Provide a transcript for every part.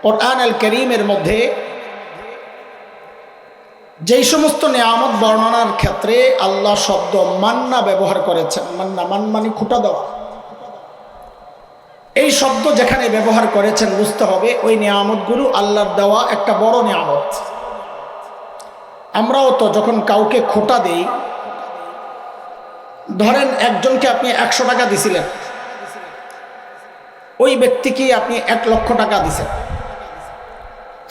কোরআন আল কারীমের মধ্যে যেই সমস্ত নিয়ামত বর্ণনার ক্ষেত্রে আল্লাহ শব্দ মান্না ব্যবহার করেছেন, মান্না মানে খুঁটা দেওয়া, এই শব্দ যেখানে ব্যবহার করেছেন বুঝতে হবে ওই নিয়ামতগুলো আল্লাহর দেওয়া একটা বড় নিয়ামত। আমরাও তো যখন কাউকে খোঁটা দেই, ধরেন একজনকে আপনি 100 টাকা দিছিলেন, ওই ব্যক্তিকে আপনি 1 লক্ষ টাকা দিছেন।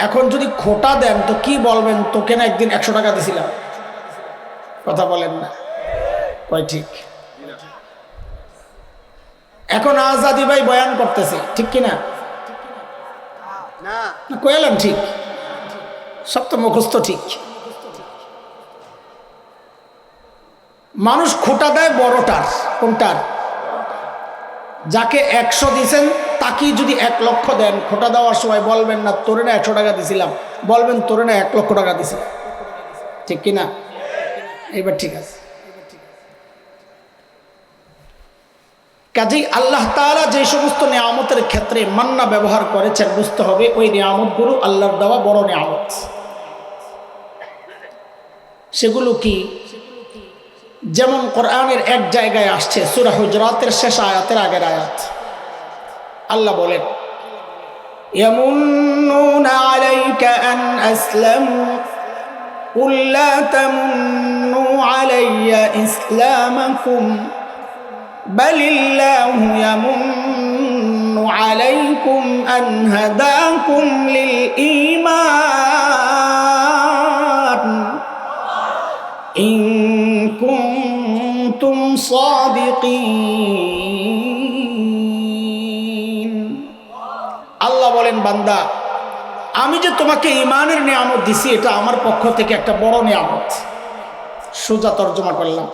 এখন যদি খোঁটা দেন তো কি বলবেন, তোকে না একদিন 100 টাকা দিছিলাম? কথা বলেন না, কয় ঠিক? এখন আজাদি ভাই বয়ান করতেছে, ঠিক কিনা? কইলাম ঠিক, সব তো মুখস্থ ঠিক। মানুষ খোঁটা দেয় বড়টার, কোনটার? যাকে 100 দিয়েছেন তাকেই যদি 1 লক্ষ দেন, খোঁটা দেওয়ার সময় বলবেন না তোরে না 100 টাকা দিছিলাম, বলবেন তোরে না 1 লক্ষ টাকা দিছিলাম, ঠিক কিনা? এবার ঠিক আছে। কাজেই আল্লাহ তাআলা যে সমস্ত নিয়ামতের ক্ষেত্রে মান্না ব্যবহার করেছেন বুঝতে হবে ওই নিয়ামতগুলো আল্লাহর দেওয়া বড় নিয়ামত। সেগুলো কি? যেমন কোরআনের এক জায়গায় আসছে, সূরা হুজরাতের শেষ আয়াতের আগের আয়াত, আল্লাহ বলেন ইয়ামুন্নুনা আলাইকা আন আসলামু কুল লা তামুন্নু আলাইয়া ইসলামাকুম বালিল্লাহু ইয়ামুন্নু আলাইকুম আন হাদাকুম লিল ঈমান ইন কুনতুম সাদিকিন। আল্লাহ বলেন, বান্দা আমি যে তোমাকে ঈমানের নিয়ামত দিছি এটা আমার পক্ষ থেকে একটা বড় নিয়ামত। সোজা তর্জমা করলাম,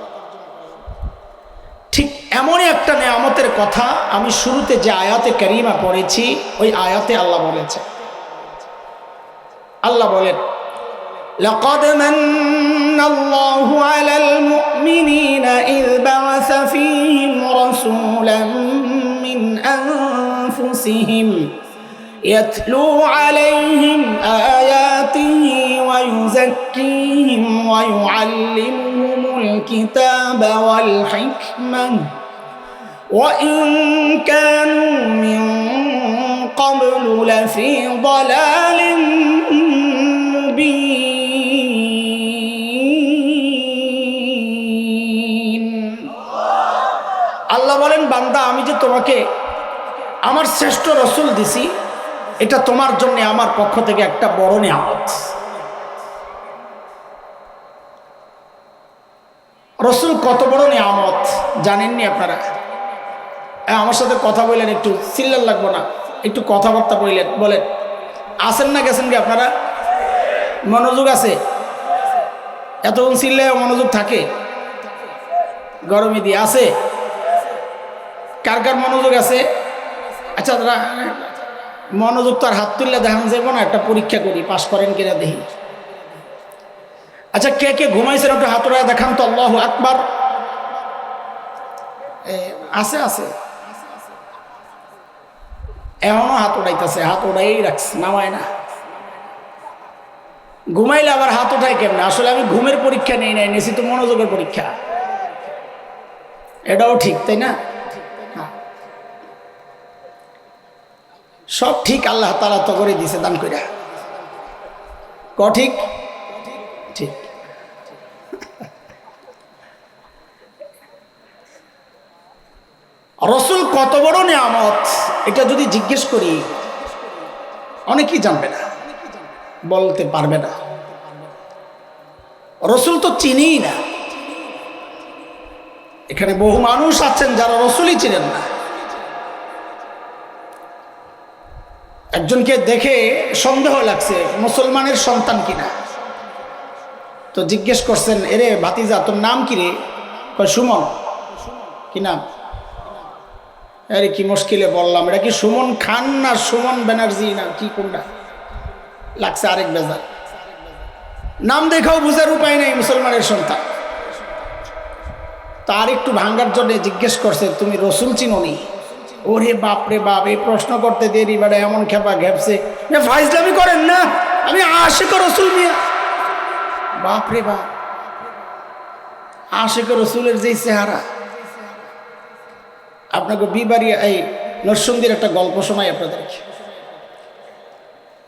ঠিক এমনই একটা নিয়ামতের কথা আমি শুরুতে যে আয়াতে কারিমা পড়েছি ওই আয়াতে আল্লাহ বলেছে। আল্লাহ বলেন لقد من الله على المؤمنين إذ بعث فيهم رسولا من أنفسهم يتلو عليهم آياته ويزكيهم ويعلمهم الكتاب والحكمة وإن كانوا من قبل لفي ضلال মুবিন। আল্লাহ বলেন, বান্দা আমি যে তোমাকে আমার শ্রেষ্ঠ রসুল দিছি এটা তোমার জন্য আমার পক্ষ থেকে একটা বড় নিয়ামত। রসুল কত বড় নিয়ামত জানেননি আপনারা? আমার সাথে কথা বললেন, একটু চিল্লার লাগবো না, একটু কথাবার্তা বলেন। আসেন না গেছেন কি আপনারা? মনোযোগ আছে? এতক্ষণ চিল্লে মনোযোগ থাকে? গরমে দিয়ে আছে? কার কার মনোযোগ আছে? আচ্ছা, মনোযোগ তো আর হাত তুললে দেখান যাবো না, একটা পরীক্ষা করি, পাশ করেন কিনা দেখি। আচ্ছা, কে কে ঘুমাইছেন একটু হাত উড়ায় দেখান তো। আল্লাহু আকবার। আছে আছে, এখনো হাত উড়াইতেছে, হাত উড়াই রাখছে, নামায় না। ঘুমাইলে আবার হাত উঠায় কেমনে? আসলে আমি ঘুমের পরীক্ষা নেই নাই, নিয়েছি তো মনোযোগের পরীক্ষা। এটাও ঠিক, তাই না? সব ঠিক, আল্লাহ তাআলা তো করে দিছে দান কইরা। ঠিক ঠিক। রসুল কত বড় নিয়ামত এটা যদি জিজ্ঞেস করি অনেকেই জানবে না, বলতে পারবে না। রসুল তো চিনিই না। এখানে বহু মানুষ আছেন যারা রসুলই চিনেন না। একজনকে দেখে সন্দেহ লাগছে মুসলমানের সন্তান কিনা, তো জিজ্ঞেস করছেন, এরে ভাতিজা তোর নাম কি রে? কয় সুমন। কি নাম? আরে কি মুশকিলে বললাম, এটা কি সুমন খান না সুমন ব্যানার্জি না কি, কোনটা? লাগছে আরেক বেজার। নাম দেখাও বুঝার উপায় নেই মুসলমানের সন্তান। তার একটু ভাঙ্গার জন্য জিজ্ঞেস করছে, তুমি রসুল চিনোনি? ওরে বাপ রে বাপ, এই প্রশ্ন করতে দেরি বেড়া এমন খেপা ঘেপছে, ফাইজলামি করেন না, আমি আশিক রসুল মিয়া। বাপ রে বাপ, আশিক রসুলের যেই চেহারা। আপনাকে বিবাড়িয়া এই নরসিংদীর একটা গল্প শোনাই আপনাদেরকে।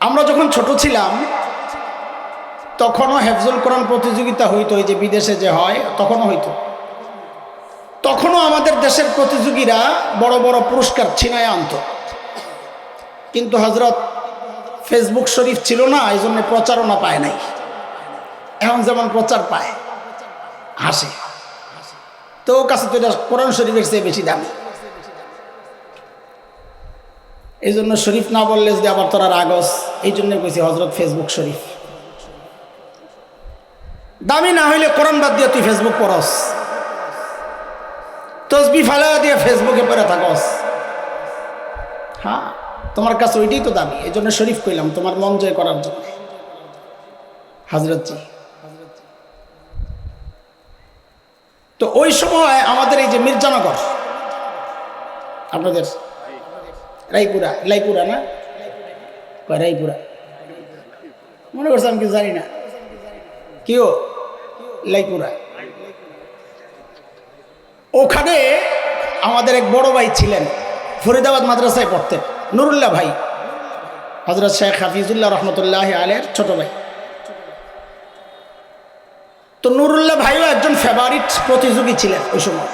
আমরা যখন ছোট ছিলাম তখনও হেফজুল কোরআন প্রতিযোগিতা হইতো, এই যে বিদেশে যে হয় তখনও হইতো। তখনও আমাদের দেশের প্রতিযোগীরা বড় বড় পুরস্কার ছিনায় আনত, কিন্তু হযরত ফেসবুক শরীফ ছিল না, এই জন্য প্রচারণা পায় নাই। এখন যেমন প্রচার পায়, হাসে তো ওর কাছে তো এটা কোরআন শরীফের চেয়ে বেশি দামি। এই জন্য শরীফ না বললে যদি আবার তোরা রাগস, এই জন্য কইছি হযরত ফেসবুক শরীফ। দামি না হইলে কোরআন বাদ দিয়ে তুই ফেসবুক পড়স, তসবি ফালা দিয়ে ফেসবুকে পড়ে থাকস। হ্যাঁ, তোমার কাছে ওইটাই তো দামি, এই জন্য শরীফ কইলাম তোমার মন জয় করার জন্য। হযরতজি, তো ওই সময় আমাদের এই যে মির্জানগর, আপনাদের রায়পুরা, লাইপুরা না রায়পুরা, মনে করছে আমি কিছু জানি না, কেউ লাইপুরা, ওখানে আমাদের এক বড় ভাই ছিলেন, ফরিদাবাদ মাদ্রাসায় পড়তেন, নুরুল্লাহ ভাই, হযরত শেখ হাফিজুল্লাহ রহমতুল্লাহ আলের ছোট ভাই। তো নুরুল্লাহ ভাইও একজন ফেভারিট প্রতিযোগী ছিলেন ওই সময়।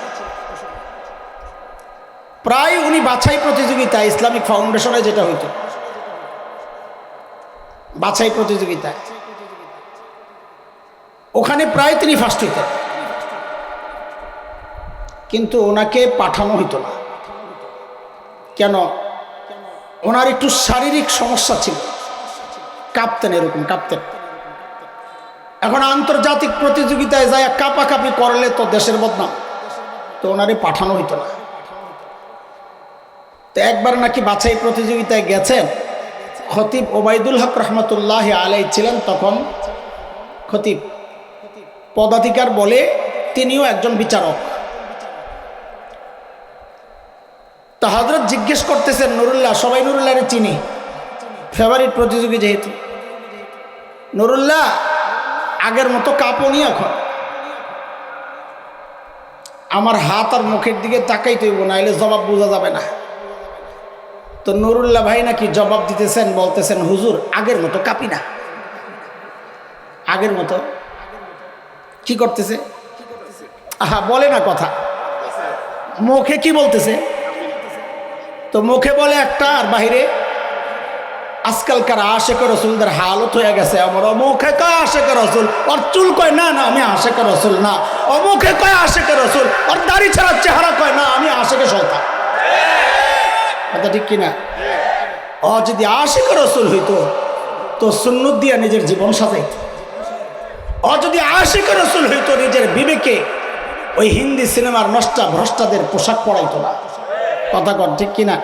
প্রায় উনি বাছাই প্রতিযোগিতা, ইসলামিক ফাউন্ডেশনে যেটা হইতো বাছাই প্রতিযোগিতা, ওখানে প্রায় তিনি ফার্স্ট হইতেন, কিন্তু ওনাকে পাঠানো হইতো না। কেন? ওনার একটু শারীরিক সমস্যা ছিল, কাঁপতেন, এরকম কাঁপতেন। এখন আন্তর্জাতিক প্রতিযোগিতায় যায় কাঁপাকাঁপি করলে তো দেশের বদনাম, তো ওনারে পাঠানো হইতো না। তো একবার নাকি বাছাই প্রতিযোগিতায় গেছেন, খতিব ওবায়দুল হক রহমতুল্লাহ আলাই ছিলেন তখন খতিব, পদাধিকার বলে তিনিও একজন বিচারক। তো হযরত জিজ্ঞেস করতেছেন নুরুল্লাহ, সবাই নুরুল্লাহরে চিনি, ফেভারিট প্রতিযোগী যেহেতু, নুরুল্লাহ আগের মতো কাঁপনি এখন? আমার হাত আর মুখের দিকে তাকাই তৈব, নাইলে জবাব বোঝা যাবে না। তো নুরুল্লাহ ভাই নাকি জবাব দিতেছেন, বলতেছেন হুজুর আগের মতো কাঁপি না। আগের মতো কি করতেছে? আহা, বলে না কথা, মুখে কি বলতেছে? তো মুখে বলে একটা, আর বাহিরে আজকালকার আশেক রসুলদের হালত হয়ে গেছে, আমার মুখে কয় আশেক রসুল, ওর চুল কয় না না আমি আশেক রসুল না, ও মুখে কয় আশেক রসুল, ওর দাড়ি ছাড়া চেহারা কয় না আমি আশেকে শয়তান। কথা ঠিক কিনা? ও যদি আশেক রসুল হইতো তো সুন্নত দিয়া নিজের জীবন সাজাইত। ও যদি আশেক রসুল হইতো নিজের বিবেকে ওই হিন্দি সিনেমার নষ্টা ভ্রষ্টাদের পোশাক পরাইতো না। কথা কন ঠিক কিনা?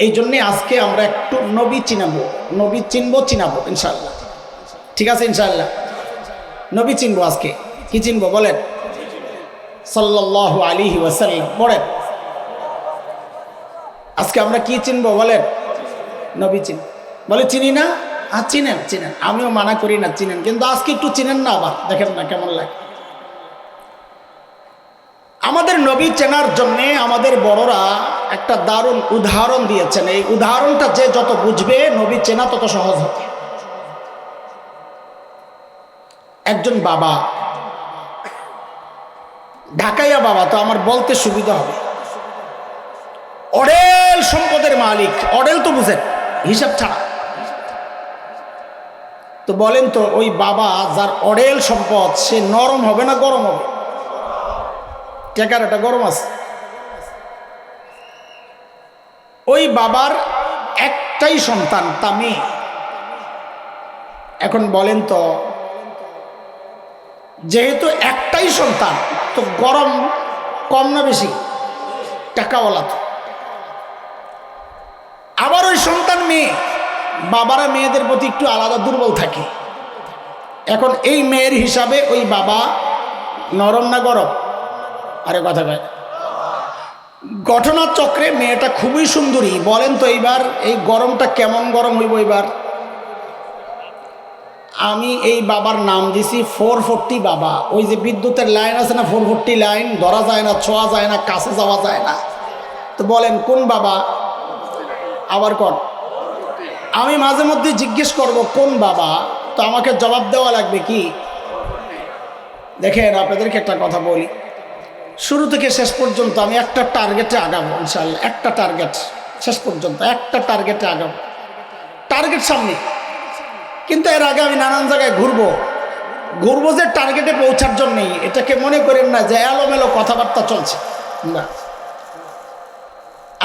এই জন্যে আজকে আমরা একটু নবী চিনাবো, নবী চিনাবো ইনশাল্লাহ। ঠিক আছে ইনশাল্লাহ, নবী চিনবো আজকে। কি চিনবো বলেন? সাল্লাল্লাহু আলাইহি ওয়াসাল্লাম। বলেন আজকে আমরা কি চিনবো বলেন? নবী চিন। বলে চিনি না? আর চিনেন, চিনেন, আমিও মানা করি না, চিনেন, কিন্তু আজকে একটু চিনেন না, আবার দেখেন না কেমন লাগে। আমাদের নবী চেনার জন্যে আমাদের বড়রা একটা দারুণ উদাহরণ দিয়েছেন। এই উদাহরণটা যে যত বুঝবে নবী চেনা তত সহজ হবে। একজন বাবা, ঢাকাইয়া বাবা, তো আমার বলতে সুবিধা হবে, অডেল সম্পদের মালিক। অডেল তো বুঝেন, হিসাব ছাড়া। তো বলেন তো ওই বাবা যার অডেল সম্পদ, সে নরম হবে না গরম হবে? টেকার একটা গরম আছে। ওই বাবার একটাই সন্তান, তা মেয়ে। এখন বলেন তো, যেহেতু একটাই সন্তান, তো গরম কম না বেশি? টাকাওয়ালা তো। আবার ওই সন্তান মেয়ে, বাবারা মেয়েদের প্রতি একটু আলাদা দুর্বল থাকে। এখন এই মেয়ের হিসাবে ওই বাবা নরম না গরম? আরে কথা কয়, ঘটনাচক্রে মেয়েটা খুবই সুন্দরী। বলেন তো এইবার এই গরমটা কেমন গরম হইব এবার। আমি এই বাবার নাম দিছি 440 বাবা। ওই যে বিদ্যুতের লাইন আছে না, 440 লাইন, ধরা যায় না, ছোঁয়া যায় না, কাছে যাওয়া যায় না। তো বলেন কোন বাবা? আবার কোন? আমি মাঝে মধ্যে জিজ্ঞেস করব কোন বাবা, তো আমাকে জবাব দেওয়া লাগবে কি। দেখেন আপনাদেরকে একটা কথা বলি, শুরু থেকে শেষ পর্যন্ত আমি একটা টার্গেটে আগাবো ইনশাল্লাহ। একটা টার্গেট, শেষ পর্যন্ত একটা টার্গেটে আগাবো, টার্গেট সামনে। কিন্তু এর আগে আমি নানান জায়গায় ঘুরবো যে টার্গেটে পৌঁছার জন্যই। এটাকে মনে করেন না যে এলোমেলো কথাবার্তা চলছে না।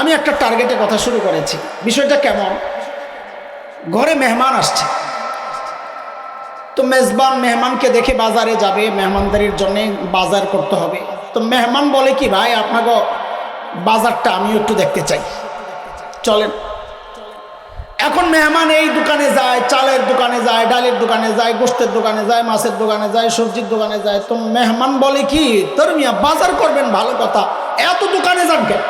আমি একটা টার্গেটে কথা শুরু করেছি। বিষয়টা কেমন, ঘরে মেহমান আসছে, তো মেজবান মেহমানকে দেখে বাজারে যাবে, মেহমানদারির জন্য বাজার করতে হবে। তো মেহমান বলে কি, ভাই আপনাকে বাজারটা আমিও একটু দেখতে চাই, চলেন। এখন মেহমান এই দোকানে যায়, চালের দোকানে যায়, ডালের দোকানে যায়, গোশতের দোকানে যায়, মাছের দোকানে যায়, সবজির দোকানে যায়। তো মেহমান বলে কি, তোর মিয়া বাজার করবেন ভালো কথা, এত দোকানে যান কেন?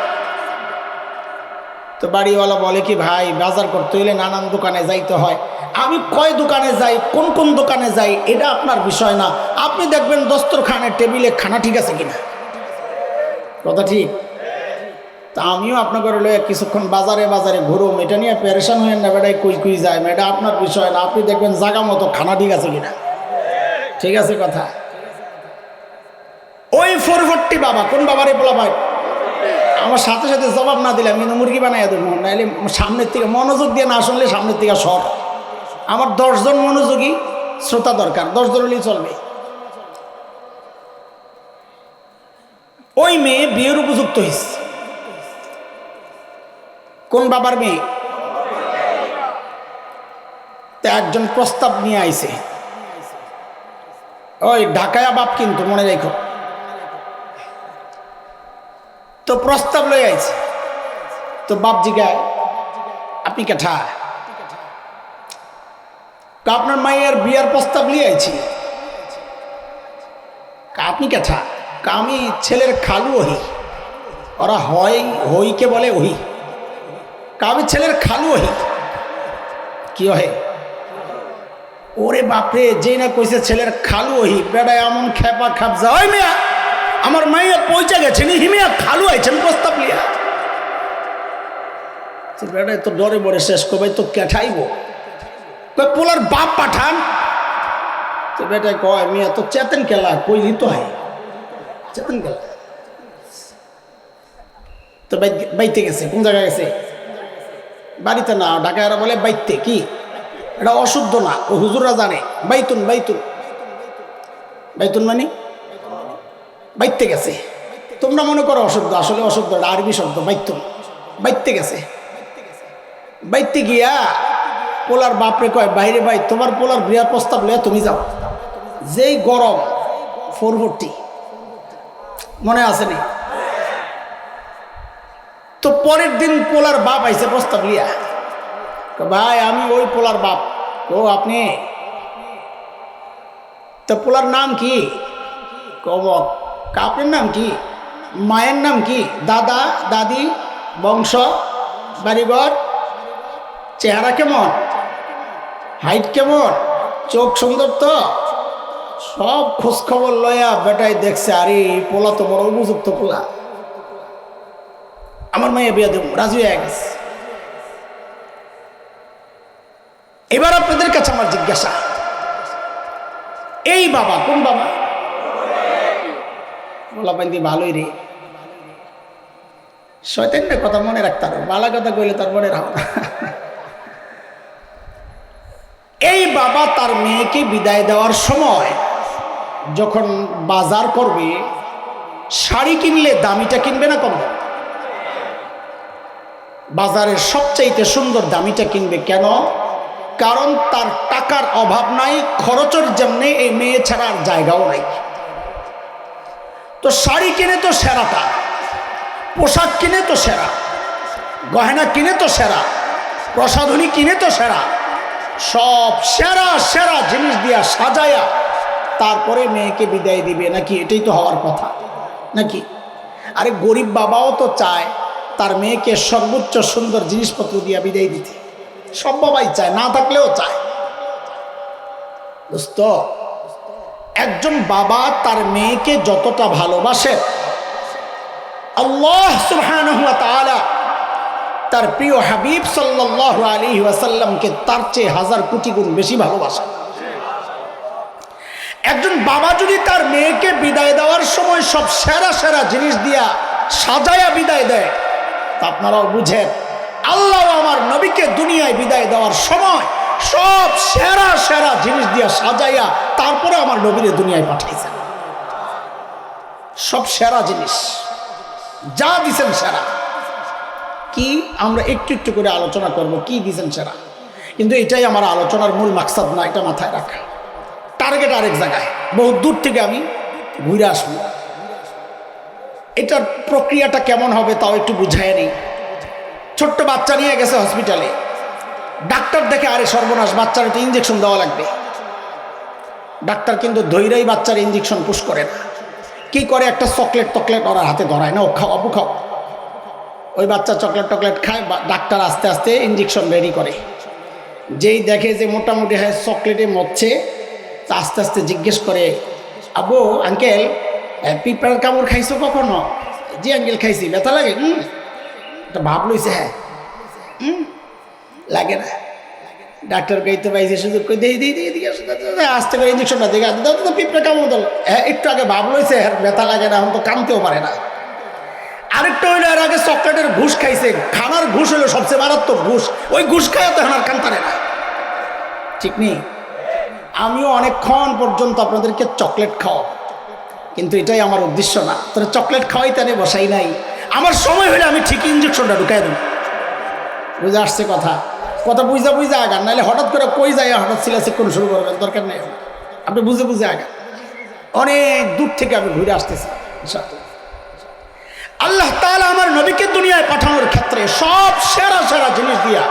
তো বাড়িওয়ালা বলে কি, ভাই বাজার করতে হইলে নানান দোকানে যাইতে হয়। আমি কয় দোকানে যাই, কোন কোন দোকানে যাই, এটা আপনার বিষয় না। আপনি দেখবেন দস্তরখানের টেবিলে খানা ঠিক আছে কিনা। কথা ঠিক। তা আমিও আপনাকে লয়ে কিছুক্ষণ বাজারে বাজারে ঘুরুম, এটা নিয়ে পেরেশান হয়ে না বেটাই কুই কুই যায়, এটা আপনার বিষয় না। আপনি দেখবেন জায়গা মতো খানা ঠিক আছে কিনা। ঠিক আছে কথা। ওই 440 বাবা, কোন বাবারে বলা ভাই, আমার সাথে সাথে জবাব না দিলে আমি কিন্তু মুরগি বানাই দেবো। নাইলে সামনের থেকে মনোযোগ দিয়ে না শুনলে সামনের থেকে সর। আমার 10 জন মনোযোগী শ্রোতা দরকার, 10 জন হলেই চলবে। ওই মেয়ে বিয়ের উপযুক্ত হয়েছে। কোন বাবার মেয়ে? তা একজন প্রস্তাব নিয়ে আইছে, ওই ঢাকায়া বাপ কিন্তু মনে রেখো। তো প্রস্তাব লয়ে আইছে। তো বাপ জিগায়, আপনি কেঠা? আপনার মায়ের বিয়ার প্রস্তাব নিয়ে আইছি। আপনি কেঠা? আমি ছেলের খালু ওহি। ওরা হয় হইকে বলে ওহি, আমি ছেলের খালু ওহি। কি হয়? ওরে বাপরে, যেই না কইছে ছেলের খালু ওহি, বেড়ায় এমন খেপা খাপ যা। ওই মেয়া, আমার মাইয়া পৌঁছে গেছে নি, হিমিয়া খালু আইছেন প্রস্তাব লিয়া। বেড়ায় তো ডরে বড়ে শেষ করবে, তো কেঠাইব পোলার বাপ পাঠান। তো বেটায় কয়, মিয়া তো চেতন খেলা কই দিত হয়, চেতন খেলা। তো বাইতে গেছে। কোন জায়গায় গেছে? বাড়িতে না, ঢাকায় বলে বাইতে। কি এটা অশুদ্ধ না, ও হুজুররা জানে। বাইতুন, বাইতুন, বাইতুন মানে বাইতে গেছে। তোমরা মনে করো অশুদ্ধ, আসলে অশুদ্ধ, এটা আরবি শব্দ বাইতুন। বাইতে গেছে। বাইতে গিয়া পোলার বাপরে কয়, বাইরে ভাই তোমার পোলার বিয়ার প্রস্তাব লইয়া তুমি যাও। যেই গরম 440, মনে আছে নি? তো পরের দিন পোলার বাপ আইছে প্রস্তাব লিয়া। ভাই আমি ওই পোলার বাপ। ও আপনি? তো পোলার নাম কি? কবক। আপনার নাম কি? মায়ের নাম কি? দাদা দাদি, বংশ, বাড়িঘর, চেহারা কেমন, হাইট কেমন, চোখ সুন্দর তো? সব খোঁজখবর লয়া বেটাই দেখছে, আরে পোলা তো বড় উপযুক্ত পোলা, আমার মাইয়া বিয়া দেব, রাজি হয়ে গেছে। এবার আপনাদের কাছে আমার জিজ্ঞাসা, এই বাবা কোন বাবা? বলা পাইন্দি ভালোই রে, শয়তানের কথা মনে রাখতে হবে, বালা কথা কইলে তার মনে রাখো না। এই বাবা তার মেয়েকে বিদায় দেওয়ার সময় যখন বাজার করবে, শাড়ি কিনলে দামিটা কিনবে না কম? বাজারের সবচাইতে সুন্দর দামিটা কিনবে। কেন? কারণ তার টাকার অভাব নাই, খরচের জন্য এই মেয়ে ছাড়া আর জায়গাও নাই। তো শাড়ি কিনে তো সেরাটা, পোশাক কিনে তো সেরা, গয়না কিনে তো সেরা, প্রসাধনী কিনে তো সেরা, সব সেরা সেরা জিনিস দিয়া সাজায়া তারপরে মেয়েকে বিদায় দিবে নাকি? এটাই তো হওয়ার কথা নাকি? আরে গরিব বাবাও তো চায় তার মেয়েকে সর্বোচ্চ সুন্দর জিনিসপত্র দিয়ে বিদায় দিতে। সব বাবাই চায়, না থাকলেও চায়। দোস্ত, একজন বাবা তার মেয়েকে যতটা ভালোবাসে, আল্লাহ সুবহানাহু ওয়া তাআলা তার প্রিয় হাবিব সাল্লাল্লাহু আলাইহি ওয়াসাল্লামকে তার চেয়ে হাজার কোটি গুণ বেশি ভালোবাসে। একজন বাবা যদি তার মেয়েকে বিদায় দেওয়ার সময় সব সেরা সেরা জিনিস দিয়া সাজায়া বিদায় দেয়, তা আপনারাও বুঝেন আল্লাহ আমার নবীকে দুনিয়ায় বিদায় দেওয়ার সময় সব সেরা সেরা জিনিস দিয়া সাজাইয়া তারপরে আমার নবীরে দুনিয়ায় পাঠাইছেন। সব সেরা জিনিস যা দিছেন সেরা। কি আমরা একটু একটু করে আলোচনা করব কি দিছেন সেরা, কিন্তু এটাই আমার আলোচনার মূল মাকসাদ না, এটা মাথায় রাখা। টার্গেট আরেক জায়গায়, বহু দূর থেকে আমি ঘুরে আসবো। এটার প্রক্রিয়াটা কেমন হবে তাও একটু বুঝায় নেই। ছোট্ট বাচ্চা নিয়ে গেছে হসপিটালে, ডাক্তার দেখে আরে সর্বনাশ, বাচ্চার একটা ইঞ্জেকশন দেওয়া লাগবে। ডাক্তার কিন্তু ধৈর্যই বাচ্চার ইঞ্জেকশন পুশ করে না, কি করে একটা চকলেট ওরা হাতে ধরায় না, ও খাও আপু খাও। ওই বাচ্চা চকলেট খায়, ডাক্তার আস্তে আস্তে ইঞ্জেকশন রেডি করে। যেই দেখে যে মোটামুটি হয় চকলেটে মরছে, আস্তে আস্তে জিজ্ঞেস করে, আবু আঙ্কেল পিঁপড়ার কামড় খাইছো কখনো? জি আঙ্কেল খাইছি। ব্যথা লাগে? এটা ভাব লইছে। হ্যাঁ লাগে না। ডাক্তার কইতে পাইছে সুযোগ কই দেই আস্তে করে ইঞ্জেকশনটা দেখে পিঁপড়া কামড় দিল। হ্যাঁ একটু আগে ভাব লইছে, হ্যাঁ ব্যথা লাগে না, এখন তো কামতেও পারে না। আরেকটা হইলো এর আগে চকলেটের ঘুষ খাইছে, খানার ঘুষ হলো সবচেয়ে মারাত্মক ঘুষ, ওই ঘুষ খায় তো এখন আর কান পারে না। ঠিক নেই? আমিও অনেকক্ষণ পর্যন্ত আপনাদেরকে চকলেট খাওয়াব, কিন্তু এটাই আমার উদ্দেশ্য না। তোরা চকলেট খাওয়াই তানে বসাই নাই, আমার সময় হলে আমি ঠিক ইঞ্জেকশনটা ঢুকাই দেব। বুঝে আসছে কথা? কথা বুঝা আগান, নাহলে হঠাৎ করে কই যায় হঠাৎ সিলাসিক্ষণ শুরু করবেন, দরকার নেই। আপনি বুঝে আগান। অনেক দূর থেকে আমি ঘুরে আসতেছি। আল্লাহ তাআলা আমার নবীকে দুনিয়ায় পাঠানোর ক্ষেত্রে সব সেরা সেরা জিনিস দিয়া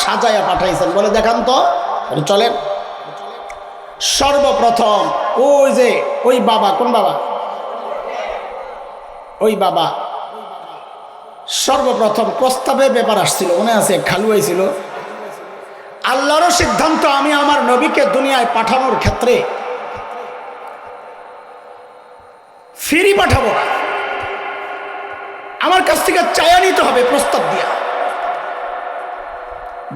সাজায়া পাঠাইছেন। বলে দেখান তো, চলেন। সর্বপ্রথম ওই বাবা, কোন বাবা? ওই বাবা সর্বপ্রথম প্রস্তাবের ব্যাপার আসছিল, মনে আছে? খালু হয়েছিল। আল্লাহরও সিদ্ধান্ত, আমি আমার নবীকে দুনিয়ায় পাঠানোর ক্ষেত্রে ফিরি পাঠাবো না, আমার কাছ থেকে চায়া নিতে হবে প্রস্তাব দিয়া।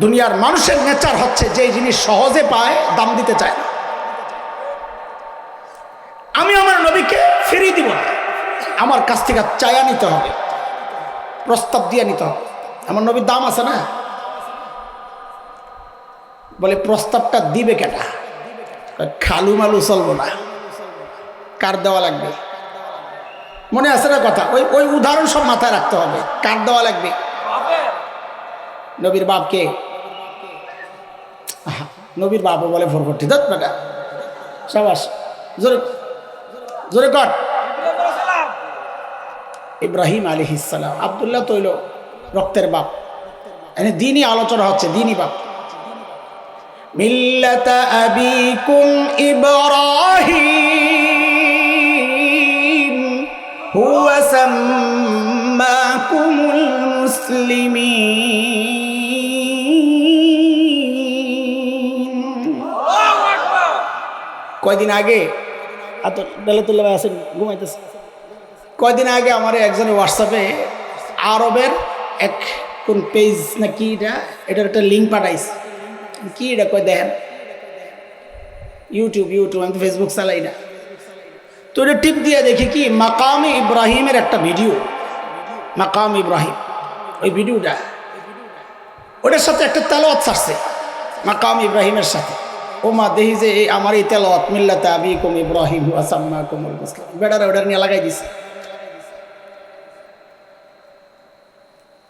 দুনিয়ার মানুষের নেচার হচ্ছে যে জিনিস সহজে পায় দাম দিতে চায় না। আমি আমার নবীকে ফিরিয়ে দিব না, আমার কাছ থেকে চায়া নিতে হবে, প্রস্তাব দিয়ে নিতে হবে। আমার নবীর দাম আছে না? বলে প্রস্তাবটা দিবে কেটা? খালু মালু চলবো না, কার দেওয়া লাগবে? মনে আছে না কথা? ওই উদাহরণ সব মাথায় রাখতে হবে। কার দেওয়া লাগবে? নবীর বাপকে। নবীর বাপও বলে ফরফটি দত বেটা, সাবাস, জোরে জোরে কর। ইব্রাহিম আলাইহিস সালাম, আব্দুল্লাহ তৈল রক্তের বাপ। এনে দিনই আলোচনা হচ্ছে, দিনই বাপ। মিল্লাতা আবিকুম ইব্রাহিম হুয়া সাম্মাকুমুল মুসলিমিন। কয়দিন আগে বেলাতুল্লাহ আছেন, ঘুমাইতেছে। কয়দিন আগে আমার একজনে হোয়াটসঅ্যাপে আরবের এক কোন পেজ না কি এটার একটা লিঙ্ক পাঠাইছে। কি এটা কয় দেখেন, ইউটিউব। আমি তো ফেসবুক চালাই না, তো এটা টিপ দিয়ে দেখি কি মাকামে ইব্রাহিমের একটা ভিডিও। মাকাম ইব্রাহিম, ওই ভিডিওটা, ওটার সাথে একটা তেলাওয়াত ছাড়ছে মাকাম ইব্রাহিমের সাথে। ও মা দেখি যে আমার এই তেলাওয়াত মিল্লাতা আবিকুম ইব্রাহিম ওয়া সাম্মাকুমুল মুসলিমিন, বেটারা ওটা নিয়ে লাগাই দিছে।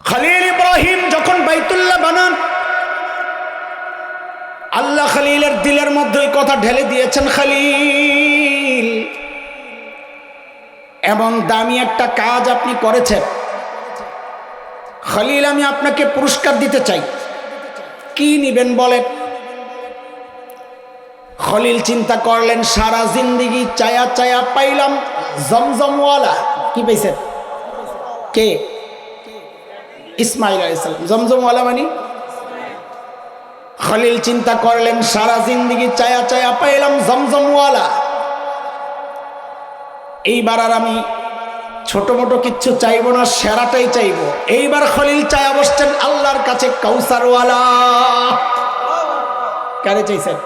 খলিল ইব্রাহিম যখন বাইতুল্লাহ বানান, আল্লাহ খলিলের দিলের মধ্যে ওই কথা ঢেলে দিয়েছেন, খলিল এমন দামি একটা কাজ আপনি করেছেন, খলিল আমি আপনাকে পুরস্কার দিতে চাই। কি নিবেন বলেন? খলিল চিন্তা করলেন, সারা জিন্দেগি চায়া চায়া পাইলাম জমজমওয়ালা। কি পাইছেন? কে? ইসমাইল আলাইহিস সালাম। জমজমওয়ালা মানে খলিল চিন্তা করলেন, সারা জিন্দেগি চায়া চায়া পাইলাম জমজমওয়ালা, এইবার আর আমি ছোট মোটো কিচ্ছু চাইবো না, সেরাটাই চাইবো। এইবার খলিল চায়া বসছেন আল্লাহর কাছে কাউসারওয়ালা। কারে চাইছেন?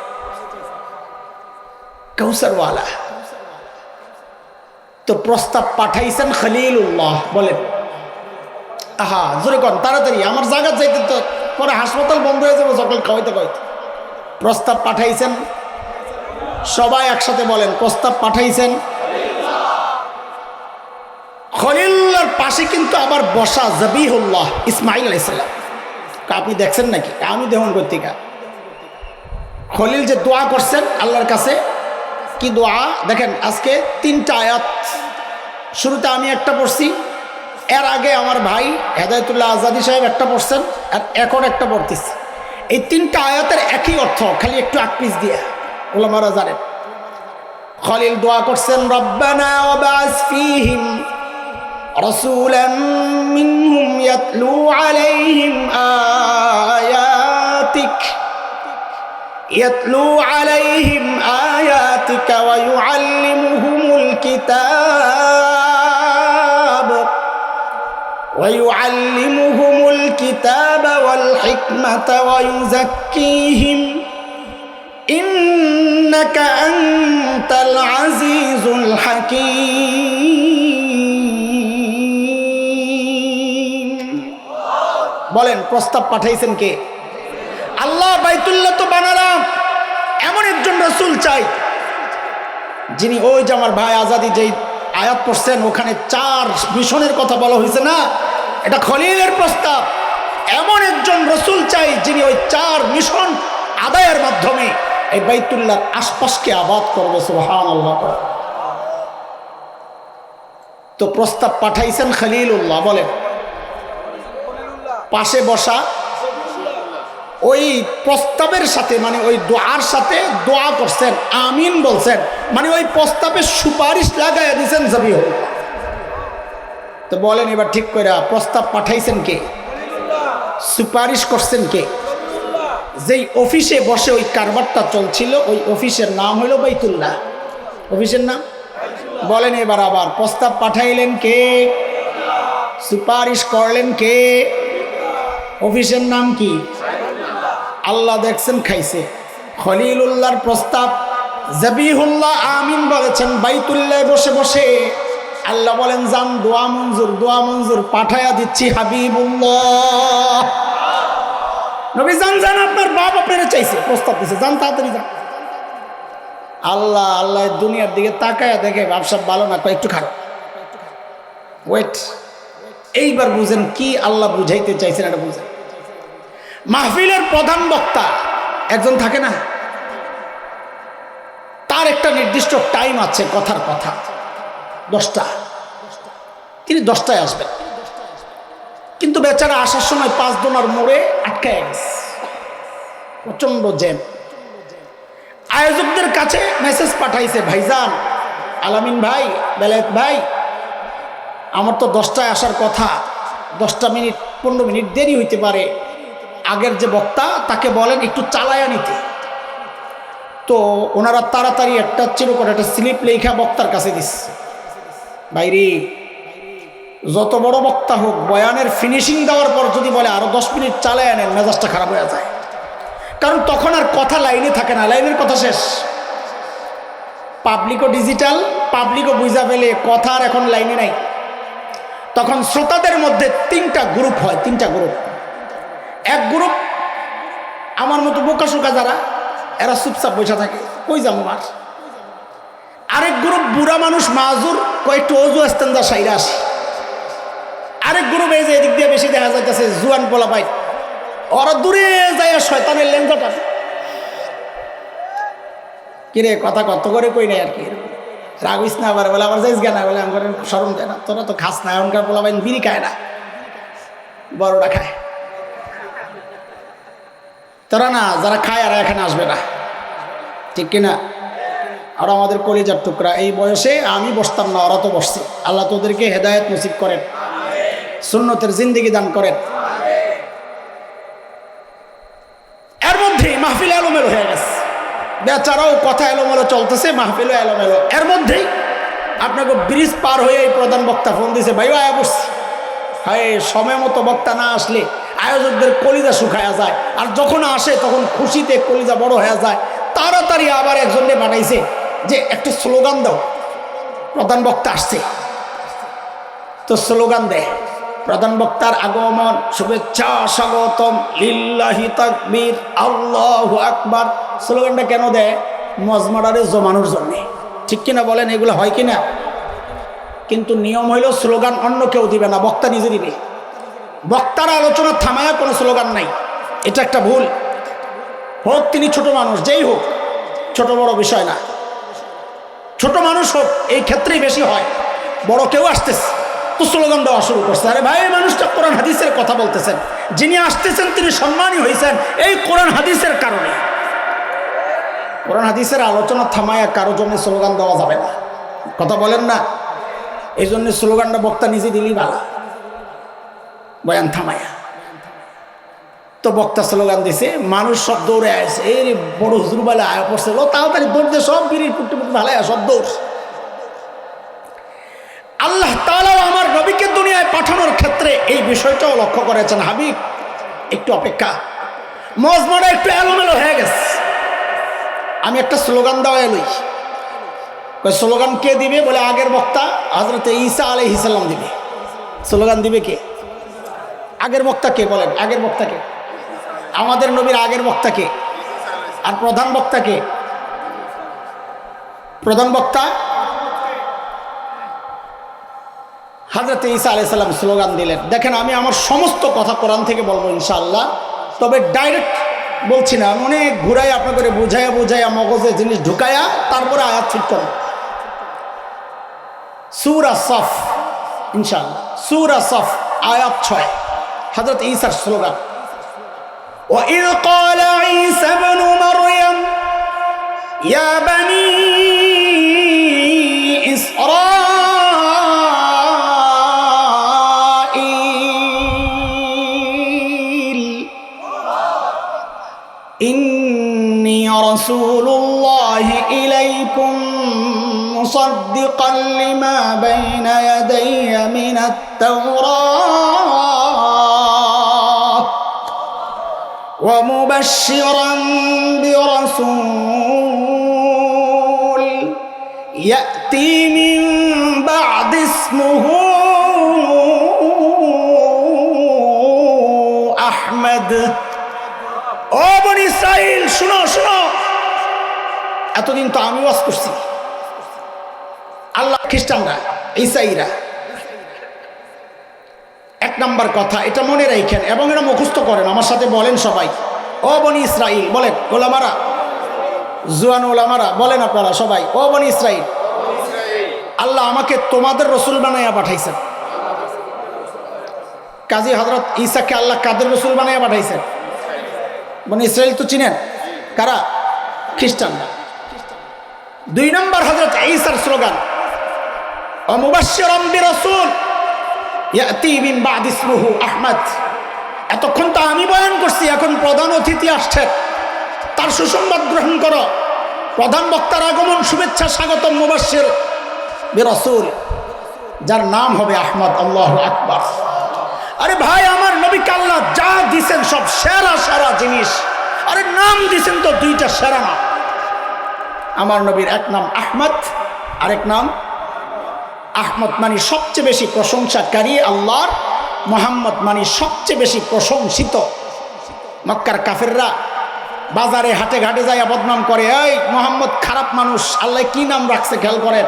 কাউসারওয়ালা। তো প্রস্তাব পাঠাইছেন খলিলুল্লাহ। বলেন আহা জোরে কর, তাড়াতাড়ি আমার জায়গা যাইতে তো পরে হাসপাতাল বন্ধ হয়ে যাবে চকলেট খাওয়াইতে খাওয়াইতে। প্রস্তাব পাঠাইছেন, সবাই একসাথে বলেন, প্রস্তাব পাঠাইছেন। খলিলুল্লাহর পাশে কিন্তু আবার বসা জবিহুল্লাহ ইসমাইল আলাইহিস সালাম। আপনি দেখছেন নাকি? আমি দেখুন কর্তিকা। খলিল যে দোয়া করছেন আল্লাহর কাছে, কি দোয়া দেখেন। আজকে 3টা আয়াত, শুরুতে আমি একটা পড়ছি, এর আগে আমার ভাই হেদায়েতুল্লাহ আজাদি সাহেব একটা পড়ছেন, আর এখন একটা পড়তেছি। এই 3টা আয়াতের একই অর্থ, খালি একটু আকপিস দিয়ে উলামারা জানেন। খলিল দোয়া করছেন, রব্বানা ওয়াবাস ফীহিম রাসূলাম মিনহুম ইয়াতলু আলাইহিম আয়াতিকা ওয়া ইউআল্লিমুহুমুল কিতাবা ওয়াল হিকমাতা ওয়া ইউযাক্কিহিম ইন্নাকা আনতাল আজিজুল হাকীম। বলেন প্রস্তাব পাঠাইছেন কে? আল্লাহ। বাইতুল্লাহ তো বানালাম, এমন একজন রাসূল চাই যিনি, ওই যে আমার ভাই আজাদি যেই আয়াত পড়ছেন ওখানে 4 মিশনের কথা বলা হয়েছে না, এটা খলিলের প্রস্তাব। এমন একজন রাসূল চাই যিনি ওই 4 মিশন আদায়ের মাধ্যমে এই বাইতুল্লাহর আশপাশকে আবাদ করবে। সুবহানাল্লাহ। তো প্রস্তাব পাঠাইছেন খলিলুল্লাহ। বলেন পাশে বসা ওই প্রস্তাবের সাথে, মানে ওই দোয়ার সাথে দোয়া করছেন, আমিন বলছেন, মানে ওই প্রস্তাবে সুপারিশ লাগাইয়া দিয়েছেন জবিহুল্লাহ। তো বলেন এবার ঠিক করে, প্রস্তাব পাঠাইছেন কে? সুপারিশ করছেন কে? যেই অফিসে বসে ওই কারবারটা চলছিল, ওই অফিসের নাম হলো বাইতুল্লাহ। অফিসের নাম বলেন এবার আবার, প্রস্তাব পাঠাইলেন কে? সুপারিশ করলেন কে? অফিসের নাম কি? আল্লাহ দেখছেন খাইছে। খলিলুল্লাহর প্রস্তাব, জবিহুল্লাহ আমিন বলেছেন বাইতুল্লাহ বসে বসে। আল্লাহ বলেন যান, দোয়া মঞ্জুর, দোয়া মঞ্জুর, পাঠায়া দিচ্ছি হাবিবুল্লাহ। নবী যান, যান, আপনার বাপ আপনারা চাইছে, প্রস্তাব দিছে, যান তাড়াতাড়ি যান। আল্লাহ আল্লাহ দুনিয়ার দিকে তাকায়া দেখে ব্যবসা ভালো না, একটু খারাপ, ওয়েট। এইবার বুঝেন কি আল্লাহ বুঝাইতে চাইছেন, এটা বুঝেন। মাহফিলের প্রধান বক্তা একজন থাকে না, তার একটা নির্দিষ্ট টাইম আছে, কথার কথা 10টা, তিনি 10টায় আসবেন। কিন্তু বেচারা আসার সময় 5 দোনার মোড়ে আটকায় গেছে, প্রচন্ড জ্যাম। আয়োজকদের কাছে মেসেজ পাঠাইছে, ভাইজান আলামিন ভাই, বেলায়েত ভাই, আমার তো 10টায় আসার কথা, 10টা মিনিট 15 মিনিট দেরি হইতে পারে, আগের যে বক্তা তাকে বলেন একটু চালায়া নিতে। তো ওনারা তাড়াতাড়ি একটা চিরকর একটা স্লিপ লেখা বক্তার কাছে দিচ্ছে, ভাইরে যত বড় বক্তা হোক, বয়ানের ফিনিশিং দেওয়ার পর যদি বলে আরো 10 মিনিট চালায় নেন, মেজাজটা খারাপ হয়ে যায়। কারণ তখন আর কথা লাইনে থাকে না, লাইনের কথা শেষ। পাবলিকও ডিজিটাল, পাবলিকও বুঝা ফেলে, কথা আর এখন লাইনে নাই। তখন শ্রোতাদের মধ্যে 3টা গ্রুপ হয়, 3টা গ্রুপ। এক গ্রুপ আমার মতো বোকাশোকা যারা, এরা চুপচাপ বসে থাকে, কই যাবো আর। আরেক গ্রুপ বুড়া মানুষ, মাজুর, কয়েকটু অজু আস্তেন্দা সাইরা আসে। আরেক গ্রুপ এই যে এদিক দিয়ে বেশি দেখা যাইতেছে জুয়ান পোলা পাই, ওরা দূরে যায় শয়তানের লেঞ্জাটা। কিরে কথা কত করে কই নাই আর কি, রাগিস না আবার, বলে আবার যাইস না, বলে আমার সরম যায় না, তোরা তো খাস না, এখনকার পোলা পাই বিড়ি খায় না, বড়টা খায়। তোরা না যারা খায় আর এখানে আসবে না, ঠিক কিনা? আর আমাদের কলিজার টুকরা, এই বয়সে আমি বসতাম না, ওরা তো বসছে। আল্লাহ তোদেরকে হেদায়েত নসিব করেন। সুন্নতের জিন্দেগি দান করেন। এর মধ্যেই মাহফিল এলোমেলো হয়ে গেছে, বেচারাও কথা এলোমেলো চলতেছে, মাহফিলও এলোমেলো। এর মধ্যেই আপনাকে ব্রিজ পার হয়ে এই প্রধান বক্তা ফোন দিয়েছে, ভাইও আয়া বসছি। হ্যাঁ, সময় মতো বক্তা না আসলে আয়োজকদের কলিজা শুকায়া যায়, আর যখন আসে তখন খুশিতে কলিজা বড় হয়ে যায়। তাড়াতাড়ি আবার একজনকে পাঠাইছে যে একটা স্লোগান দাও, প্রধান বক্তা আসছে। তো স্লোগান দেয়, প্রধান বক্তার আগমন, শুভেচ্ছা, স্বাগতম, লিল্লাহি তাকবীর, আল্লাহু আকবার। স্লোগানটা কেন দেয়? মজমাডারে জমানোর জন্যে। ঠিক কিনা বলেন? এগুলো হয় কিনা? কিন্তু নিয়ম হইল স্লোগান অন্য কেউ দিবে না, বক্তা নিজে দিবে। বক্তার আলোচনা থামায়া কোনো স্লোগান নাই, এটা একটা ভুল। হোক তিনি ছোট মানুষ, যেই হোক, ছোট বড় বিষয় না। ছোট মানুষ হোক, এই ক্ষেত্রেই বেশি হয়। বড় কেউ আসতেছে তো স্লোগান দেওয়া শুরু করছে। আরে ভাই, মানুষটা কোরআন হাদিসের কথা বলতেছেন, যিনি আসতেছেন তিনি সম্মানী হয়েছেন এই কোরআন হাদিসের কারণে। কোরআন হাদিসের আলোচনা থামায়া কারো জন্য স্লোগান দেওয়া যাবে না, কথা বলেন না? এই জন্য স্লোগানটা বক্তা নিজে দিলেই ভালো, বয়ান থামায়া। তো বক্তা স্লোগান দিছে, মানুষ সব দৌড়ে আসছে, এই বড় হুজুর বেলা আয়া পড়ছে, ও তাড়াতাড়ি দৌড়তে, সব বিড়ির পুট্টি পুট্টি ভালো সব দৌড়। আল্লাহ তাআলা আমার নবীকে দুনিয়ায় পাঠানোর ক্ষেত্রে এই বিষয়টাও লক্ষ্য করেছেন। হাবিব, একটু অপেক্ষা, মজমাটা একটু এলোমেলো হয়ে গেছে, আমি একটা স্লোগান দেওয়া এলই। স্লোগান কে দিবে? বলে আগের বক্তা হযরত ঈসা আলাইহিস সালাম দিবে। স্লোগান দিবে কে? আগের বক্তা কে? বলেন, আগের বক্তা কে? আমাদের নবীর আগের বক্তা কে? আর প্রধান বক্তা কে? প্রধান বক্তা হযরত ঈসা আলাইহিস সালাম স্লোগান দিলেন। দেখেন, আমি আমার সমস্ত কথা কোরআন থেকে বলবো ইনশাআল্লাহ, তবে ডাইরেক্ট বলছি না, অনেক ঘুরাই আপনাদের বুঝাইয়া বুঝাইয়া মগজে জিনিস ঢুকায়া তারপরে আয়াত ঠিক করো। সূরা সফ, ইনশাআল্লাহ সূরা সফ আয়াত 6, হযরত ঈসার স্লোগান। وَإِذْ قَالَ عِيسَى ابْنُ مَرْيَمَ يَا بَنِي إِسْرَائِيلَ إِنِّي رَسُولُ اللَّهِ إِلَيْكُمْ مُصَدِّقًا لِمَا بَيْنَ يَدَيَّ مِنَ التَّوْرَاةِ وَمُبَشِّرًا بِرَسُولٍ يَأْتِي مِن بَعْدِ اسْمُهُ أحمد। ও বনি ইসরাইল, শুনো শুনো, এতদিন তো আমি ওয়াজ করছি, আল্লাহ খ্রিস্টানরা, ঈসাইরা। এক নাম্বার কথা, এটা মনে রাখেন এবং এটা মুখস্থ করেন, আমার সাথে বলেন সবাই। ও বনি ইসরাইল, বলেন ওলামারা, জুয়ান ওলামারা বলেন আপনারা সবাই, ও বনি ইসরাইল, আল্লাহ আমাকে তোমাদের রসুল বানাইয়া পাঠাইছেন। কাজী হযরত ঈসাকে আল্লাহ কাদের রসুল বানাইয়া পাঠাইছেন? বনি ইসরাইল তো চিনেন, কারা? খ্রিস্টানরা। 2 নম্বর হযরত ঈসার স্লোগান, ও মুবাশশিরান বিরাসূল ইয়াতি মিন বা'দি ইসমুহু আহমদ। এতক্ষণ তো আমি বয়ান করছি, এখন প্রধান অতিথি আসছে, তার সুসংবাদ গ্রহণ করো। প্রধান বক্তার আগমন, শুভেচ্ছা, স্বাগতম, মুবাশশির বিরাসূল, যার নাম হবে আহমদ। আল্লাহু আকবার। আরে ভাই, আমার নবীকে আল্লাহ যা দিছেন সব সেরা সেরা জিনিস, আরে নাম দিছেন তো 2টা সেরা নাম। আমার নবীর এক নাম আহমদ, আরেক নাম আহমদ মানে সবচেয়ে বেশি প্রশংসাকারী আল্লাহর, মুহাম্মদ মানে সবচেয়ে বেশি প্রশংসিত। মক্কার কাফেররা বাজারে হাটে ঘাটে যায় বদনাম করে, এই মুহাম্মদ খারাপ মানুষ, আল্লাহ কি নাম রাখছে খেয়াল করেন।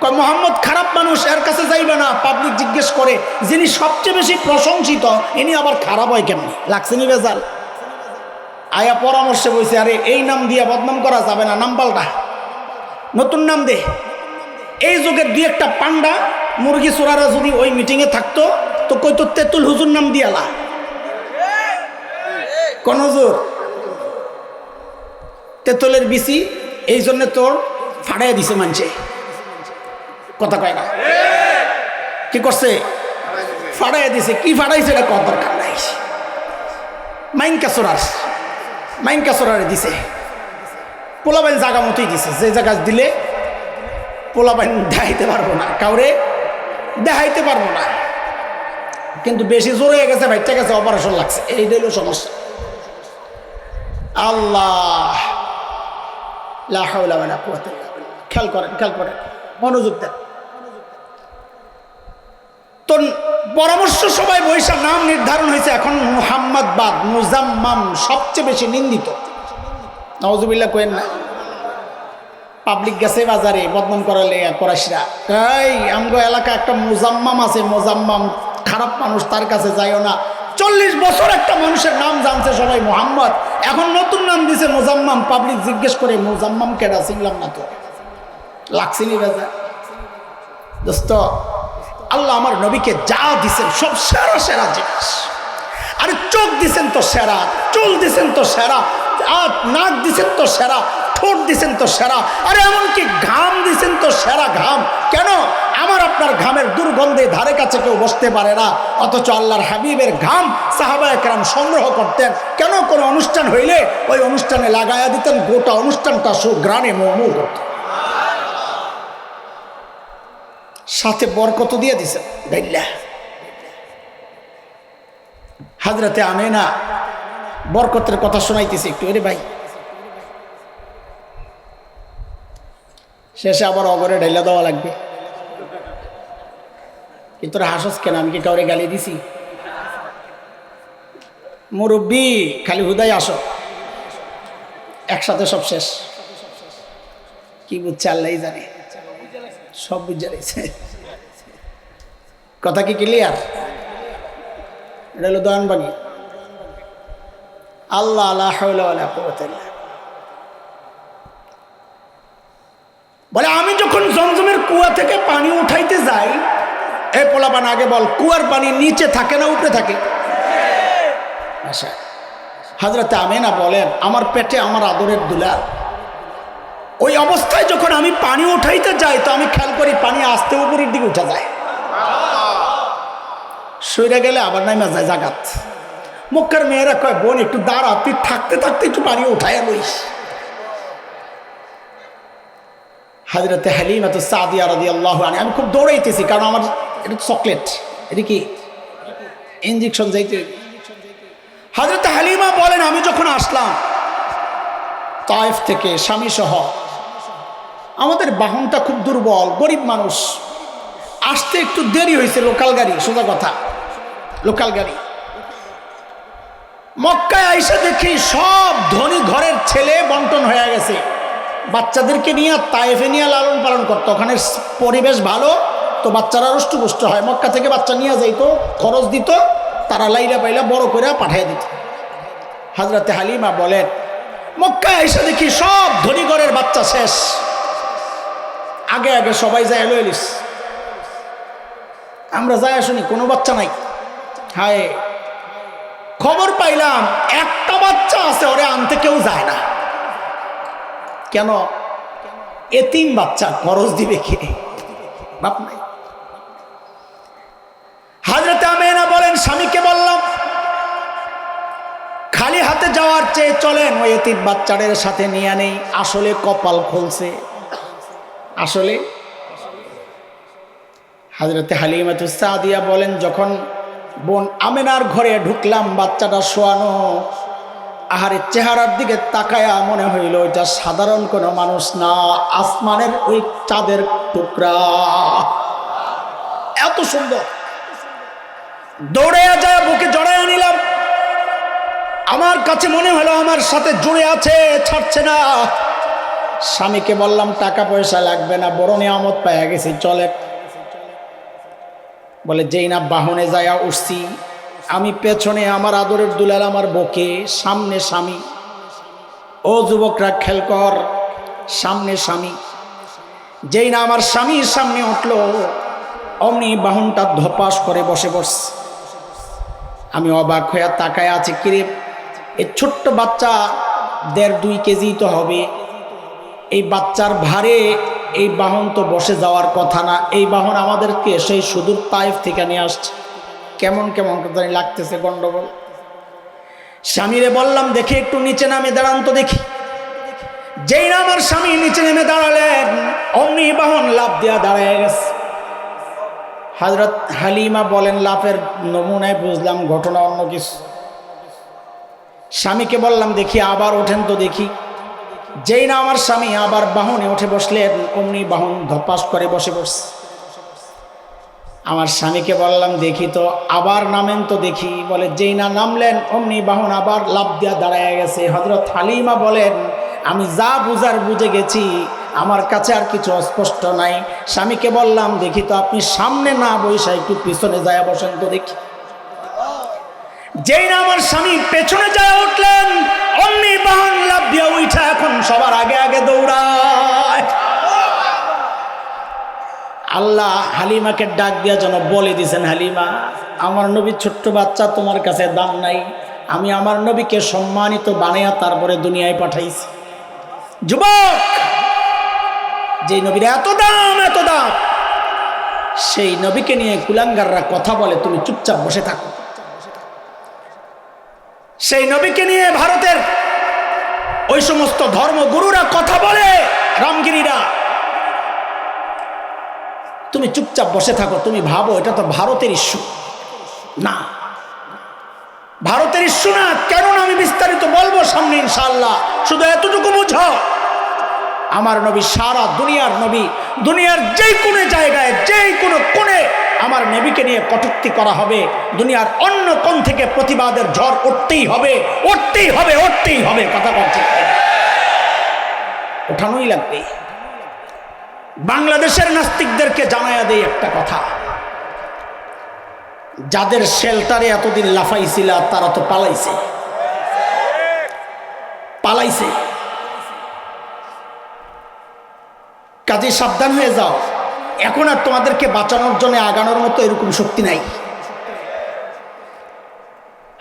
কয় মুহাম্মদ খারাপ মানুষ, এর কাছে যাইবে না। পাবলিক জিজ্ঞেস করে, যিনি সবচেয়ে বেশি প্রশংসিত ইনি আবার খারাপ হয় কেমনি? লাগছে নি বেজাল? আয়া পরামর্শে বলছে, আরে এই নাম দিয়া বদনাম করা যাবে না, নাম পাল্টা, নতুন নাম দে। এই যুগের 2-1টা পান্ডা মুরগি চোরারা যদি ওই মিটিংয়ে থাকতো তো কইতো তেতুল হুজুর নাম দিয়ালা। কোন হুজুর? তেতুলের বিচি, এই জন্য তোর ফাড়াইয়া দিছে মানুষে, কথা কয় না? কি করছে? ফাড়াই দিছে, কি ফাড়াইছে এটা কত দরকার নাই। মাইনকা চোরারে দিছে, পোলাবাইন জায়গা মতোই দিছে, যে জায়গা দিলে পোলাবাইন দেখাইতে পারবো না, কাউরে দেখাইতে পারবো না। কিন্তু বেশি জোর হয়ে গেছে, ভাইটা গেছে, অপারেশন লাগছে, এইটাই হলো সমস্যা। আল্লাহ লা হাওলা ওয়ালা কুওয়াতা ইল্লা বিল্লাহ। খেয়াল করেন, মনোযোগ দেন। তো পরামর্শ সবাই বৈশা নাম নির্ধারণ হয়েছে, এখন মুহাম্মদ বাদ মুজাম্মাম সবচেয়ে বেশি নিন্দিত। নাউজুবিল্লাহ কোয়েন না। পাবলিক গেছে বাজারে বদনাম করালে করাইশরা, এই আমগো এলাকা একটা মুজাম্মাম আছে, মুজাম্মাম খারাপ মানুষ, তার কাছে যাইও না। 40 বছর একটা মানুষের নাম জানছে সবাই মুহাম্মদ, এখন নতুন নাম দিছে মুজাম্মাম। পাবলিক জিজ্ঞেস করে মুজাম্মাম কেডা, চিনলাম না তো। লাগছিনি বাজার দোস্ত, আল্লাহ আমার নবীকে যা দিছেন সব সেরা সেরা জিনিস। আরে চোখ দিছেন তো সেরা, চুল দিছেন তো সেরা, নাক দিছেন তো সেরা, ঠোঁট দিছেন তো সেরা, আরে এমনকি ঘাম দিছেন তো সেরা ঘাম। কেন? আমার আপনার ঘামের দুর্গন্ধে ধারে কাছে কেউ বসতে পারে না, অথচ আল্লাহর হাবিবের ঘাম সাহাবায়ে কেরাম সংগ্রহ করতেন। কেন? কোনো অনুষ্ঠান হইলে ওই অনুষ্ঠানে লাগায়া দিতেন, গোটা অনুষ্ঠানটা সুঘ্রাণে মৌমৌ করত। সাথে বরকত দিয়ে দিছেন। হাজরাতে আমেনা বরকতের কথা শোনাইতেছি একটু, এরে ভাই। শেষে আবার অগরে ঢাইলা দেওয়া লাগবে। কিন্তু হাসস কেন? আমি কি কাউরে গালি দিছি? মুরব্বী খালি হুদাই আসো, একসাথে সব শেষ। কি বুঝছে আল্লাহই জানে, সব বুঝে রয়েছে। কথা কি ক্লিয়ার? এটা হলো দয়ানবাগি। আল্লাহ লা হাওলা ওয়ালা কুওয়াতা ইল্লা বিল্লাহ। বলে আমি যখন জমজমের কুয়া থেকে পানি উঠাইতে যাই, এ পোলাপান আগে বল, কুয়ার পানি নিচে থাকে না উপরে থাকে? আচ্ছা, হযরতে আমেনা বলেন আমার পেটে আমার আদরের দুলাল। ওই অবস্থায় যখন আমি পানি উঠাইতে যাই তো আমি খেয়াল করি পানি আস্তে উপরের দিকে উঠা যায়, সইরা গেলে আবার নাইমা যায় জাগাত। মক্কার মেয়েরা কয়, বোন একটু দাঁড়া, তুই থাকতে থাকতে একটু পানি উঠাইয়া লইস। হযরতে হালিমা সাদিয়া রাদিয়াল্লাহু আনহা, আমি খুব দৌড়াইতেছি কারণ আমার এটা চকলেট, এটা কি ইনজেকশন যাইতে। হযরতে হালিমা বলেন আমি যখন আসলাম তায়েফ থেকে স্বামী সহ, আমাদের বাহনটা খুব দুর্বল, গরিব মানুষ, আসতে একটু দেরি হয়েছে। লোকাল গাড়ি, সোজা কথা লোকাল গাড়ি। মক্কায় আইসা দেখি সব ধনী ঘরের ছেলে বন্টন হয়ে গেছে, বাচ্চাদেরকে নিয়ে তায়েফে নিয়ে লালন পালন করতো। ওখানে পরিবেশ ভালো তো বাচ্চারা রুষ্টপুষ্ট হয়। মক্কা থেকে বাচ্চা নিয়ে যাইতো, খরচ দিত, তারা লাইলা পাইলা বড় করে পাঠিয়ে দিত। হযরতে হালিমা বলেন মক্কায় আইসা দেখি সব ধনী ঘরের বাচ্চা শেষ, আগে আগে সবাই যায় এলো এলিস, আমরা যাই শুনি কোনো বাচ্চা নাই। হায়, খবর পাইলাম একটা বাচ্চা আছে, ওরে আনতে কেউ যায় না। কেন? এতিম বাচ্চা, খরচ দিবে কে? বাপ নাই। হযরতে আমেনা বলেন স্বামীকে বললাম খালি হাতে যাওয়ার চেয়ে চলেন ওই এতিম বাচ্চাদের সাথে নিয়ে নেই। আসলে কপাল খুলছে। আসলে হযরতে হালিমা সাদিয়া বলেন যখন বোন আমেনার ঘরে ঢুকলাম, বাচ্চাটা শোয়ানো, আহারে চেহারার দিকে তাকায়া মনে হইল এটা সাধারণ কোনো মানুষ না, আসমানের ওই চাঁদের টুকরা, এত সুন্দর। দৌড়াইয়া যায় বুকে জড়াইয়া নিলাম। আমার কাছে মনে হলো আমার সাথে জুড়ে আছে, ছাড়ছে না। স্বামীকে বললাম টাকা পয়সা লাগবে না, বড় নিয়ামত পাইয়া গেছি, চলে। বলে যেই না বাহনে যায়া উঠছি, আমি পেছনে আমার আদরের দুলাল আমার বকে, সামনে স্বামী। ও যুবকরা খেল কর, সামনে স্বামী। যেই না আমার স্বামীর সামনে উঠলো, অমনি বাহনটা ধপাস করে বসে বসছে। আমি অবাক হয়ে তাকায় আছি, কিরে এই ছোট্ট বাচ্চা 1.5-2 কেজি তো হবে, এই বাচ্চার ভারে এই বাহন তো বসে যাওয়ার কথা না। এই বাহন আমাদেরকে সেই সুদূর তায়েফ থেকে নিয়ে আসছে। কেমন কেমন জানি লাগতেছে গন্ডগোল। স্বামীরে বললাম দেখি একটু নিচে নামে দাঁড়ান তো দেখি। যেই না আমার স্বামী নিচে নেমে দাঁড়ালেন, অমনি বাহন লাফ দিয়া দাঁড়ায় গেছে। হযরত হালিমা বলেন, লাফের নমুনায় বুঝলাম ঘটনা অন্য কিছু। স্বামীকে বললাম দেখি আবার ওঠেন তো দেখি। যেই না আমার স্বামী আবার বাহনে উঠে বসলেন, অমনি বাহন ধপাস করে বসে পড়ছে। আমার স্বামীকে বললাম দেখি তো আবার নামেন তো দেখি। বলে যেই না নামলেন অমনি বাহন আবার লাফ দিয়া দাঁড়ায় গেছে। হযরত হালিমা বলেন, আমি যা বুঝার বুঝে গেছি, আমার কাছে আর কিছু অস্পষ্ট নাই। স্বামীকে বললাম দেখি তো আপনি সামনে না বসে একটু পিছনে যায় বসেন তো দেখি। যেই না আমার স্বামী পেছনে যায় উঠলেন, অমনি বাহন লাফ দিয়া উঠা এখন সবার আগে আগে দৌড়ায়। আল্লাহ হালিমাকে ডাক দিয়া যেন বলে দিয়েছেন, হালিমা আমার নবী ছোট্ট বাচ্চা, তোমার কাছে দাম নাই। আমি আমার নবীকে সম্মানিত বানাইয়া তারপরে দুনিয়ায় পাঠাইছি। যুবক, যে নবীর এত দাম এত দাম, সেই নবীকে নিয়ে কুলাঙ্গাররা কথা বলে, তুমি চুপচাপ বসে থাকো। সেই নবীকে নিয়ে ভারতের ওই সমস্ত ধর্মগুরুরা কথা বলে, রামগিরিরা, তুমি চুপচাপ বসে থাকো। তুমি ভাবো এটা তো ভারতের ইস্যু না, ভারতের ইস্যু না। কেননা আমি বিস্তারিত বলবো সামনে ইনশাআল্লাহ। শুধু এতটুকু বুঝো, আমার নবী সারা দুনিয়ার নবী। দুনিয়ার যে কোনো জায়গায় যে কোনো কোণে আমার নবীকে নিয়ে কটূক্তি করা হবে, দুনিয়ার অন্য কোণ থেকে প্রতিবাদের ঝড় উঠতেই হবে, উঠতেই হবে, উঠতেই হবে। কথা বলছি, ওঠানোই লাগবে। বাংলাদেশের নাস্তিকদেরকে জানায়া দেই একটা কথা, যাদের শেল্টারে এতদিন লাফাইছিল তারা তো পালাইছে। কাজে সাবধান হয়ে যাও। এখন আর তোমাদেরকে বাঁচানোর জন্য আগানোর মতো এরকম শক্তি নাই।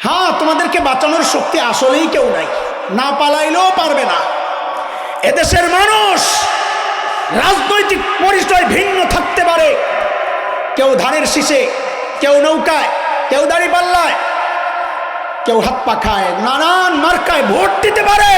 হ্যাঁ, তোমাদেরকে বাঁচানোর শক্তি আসলেই কেউ নাই, না পালাইলেও পারবে না। এদেশের মানুষ রাজনৈতিক পরিচয় ভিন্ন থাকতে পারে, কেউ ধানের শীষে, কেউ নৌকায়, কেউ দাড়িপাল্লায়, কেউ হাত পা খায়, নানান মার্কায় ভোট দিতে পারে।